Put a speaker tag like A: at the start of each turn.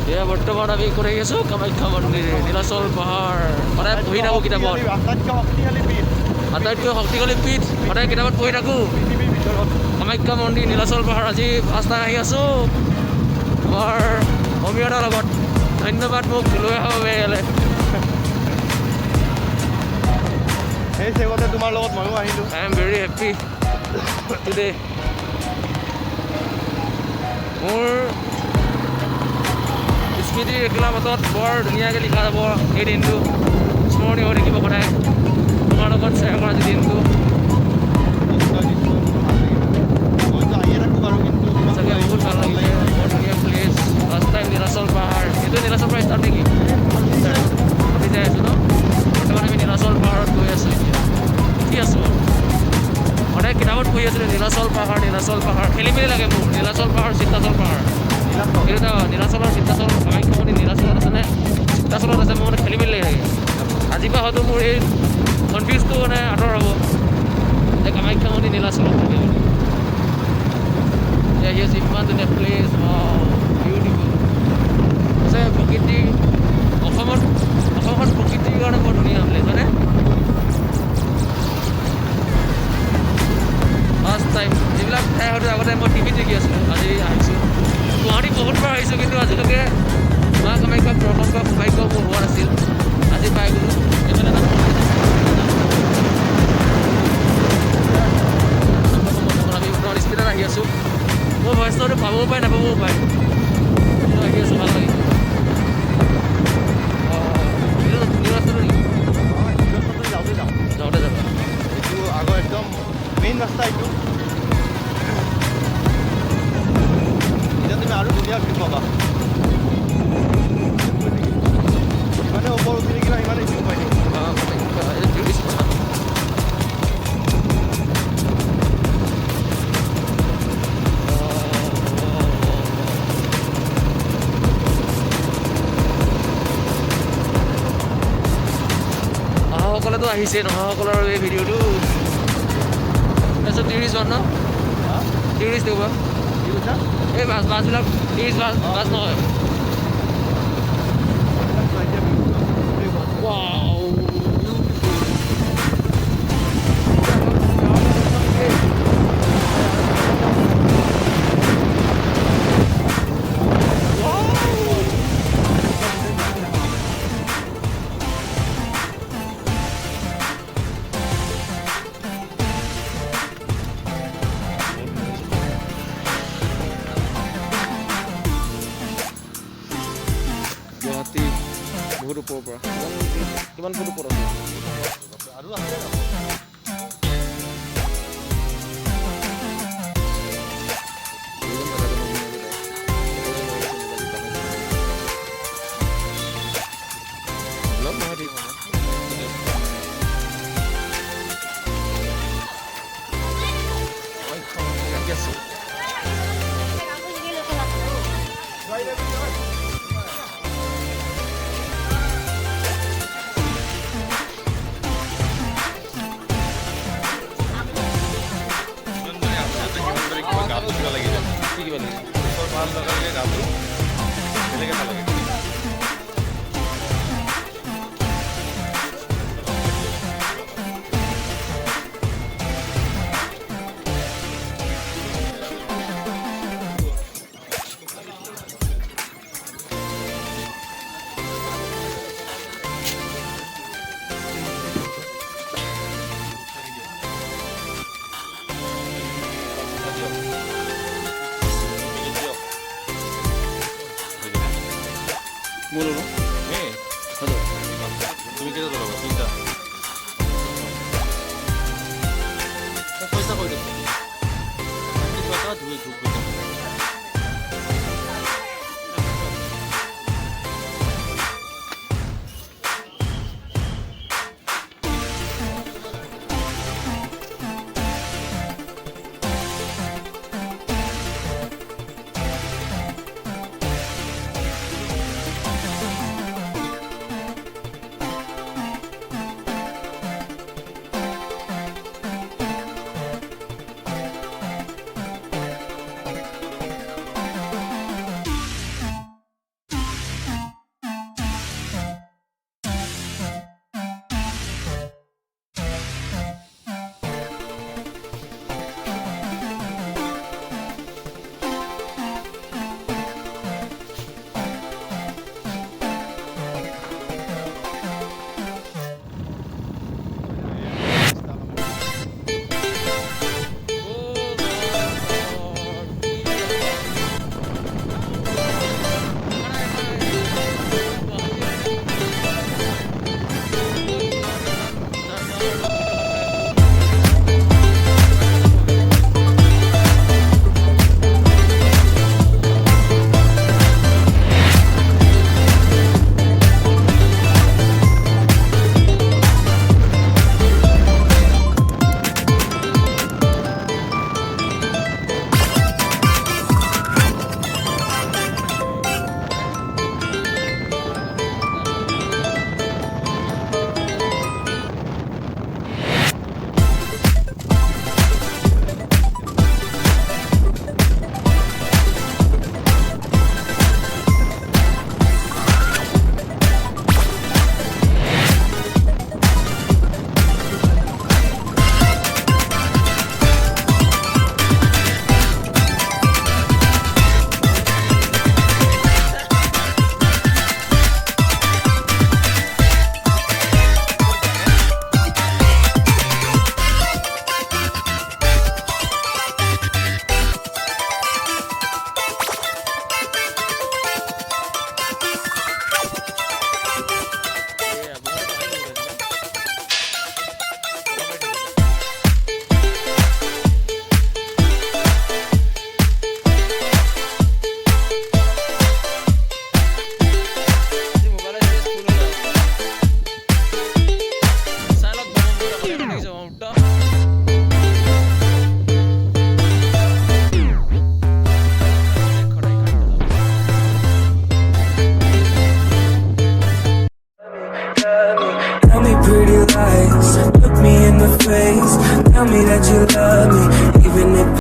A: এয়া বৰ্তমান আমি কৰি আছোঁ কামাখ্যা মন্দিৰ নীলাচল পাহাৰ সদায় পঢ়ি থাকোঁ কিতাপত আটাইতকৈ শক্তিশালী পীঠ সদায় কিতাপত পঢ়ি থাকোঁ কামাখ্যা মন্দিৰ নীলাচল পাহাৰ আজি ফাৰ্ষ্ট টাইম আহি আছোঁ আমাৰ অমিয়তাৰ লগত ধন্যবাদ মোক লৈ অহাৰ বাবে ইয়ালৈ
B: সেই চেগতে তোমাৰ লগত ময়ো আহিলোঁ
A: I am very happy today মোৰ স্মৃতিৰ ৰেগুলাৰ বাটত বৰ ধুনীয়াকৈ লিখা যাব এই দিনটো স্মৰণীয় হৈ থাকিব সদায় তোমাৰ লগত শ্বেয়াৰ কৰা আজি দিনটো চাগে বহুত ভাল লাগিছে বৰ ধুনীয়া প্লেচ ফাৰ্ষ্ট টাইম নীলাচল পাহাৰ এইটো নীলাচল পাহাৰ ষ্টাৰ্ট নেকি আমি যাই আছোঁ ন বৰ্তমান আমি নীলাচল পাহাৰত গৈ আছোঁ এতিয়া উঠি আছোঁ সদায় কিতাপত পঢ়ি আছিলোঁ নীলাচল পাহাৰ খেলি মেলি লাগে মোৰ নীলাচল পাহাৰ চিত্তাচল পাহাৰ এইটো নীলাচলৰ চিত্তাচল কামাখ্যা মন্দিৰ নীলাচলত আছেনে চিত্তাচলত আছে মোৰ মানে খেলি মেলি লাগি থাকে আজিৰ পৰা হয়তো মোৰ এই কনফিউজটো মানে আঁতৰ হ'ব যে কামাখ্যা মন্দিৰ নীলাচলত থাকে বুলি আহি আছে ইমান ধুনীয়া প্লেচ বিউটিফুল আছে প্ৰকৃতি অসমখন প্ৰকৃতিৰ কাৰণে বৰ ধুনীয়া প্লেচ হয়নে ফাৰ্ষ্ট টাইম যিবিলাক ঠাই হয়তো আগতে মই টিভিত দেখি আছিলোঁ আজি আহিছোঁ গুৱাহাটী বহুতবাৰ আহিছোঁ কিন্তু আজিলৈকে মা কামাখ্যা প্ৰথম বা সৌভাগ্য মোৰ হোৱা নাছিল আজি পাই গ'লোঁ এইফালে আমি উত্তৰ স্পীডত আহি আছোঁ মোৰ ভইচটো পাবও পাৰে নাপাবও পাৰে কিন্তু আহি আছোঁ ভাল লাগে যাওঁতে যাবা
B: এইটো আগৰ একদম মেইন ৰাস্তা এইটো এতিয়া তুমি আৰু ধুনীয়া ভিউ পাবা ইমানে ওপৰ উঠি থাকিবা ইমানে ভিউ পাই থাকিবা
A: অহাসকলেতো আহিছে নহাসকলৰ এই ভিডিঅ'টো তাৰপিছত ত্ৰিছ বান ন ত্ৰিছ দেওবাৰ এই বাছবিলাক ত্ৰিছ বাছ নহয় গুৱাহাটী বহুত ওপৰৰ পৰা কিমান ফুট ওপৰত আছে
B: আৰু আছে ভাল লগালে গাটো বেলেগে ভাল লাগে
A: মূল
B: তুমি কেটে তোলাবা তিনটা পয়সা করে ধুয়ে ঢুকবে
C: Tell me pretty lies, look me in the face. Tell me that you love me, even if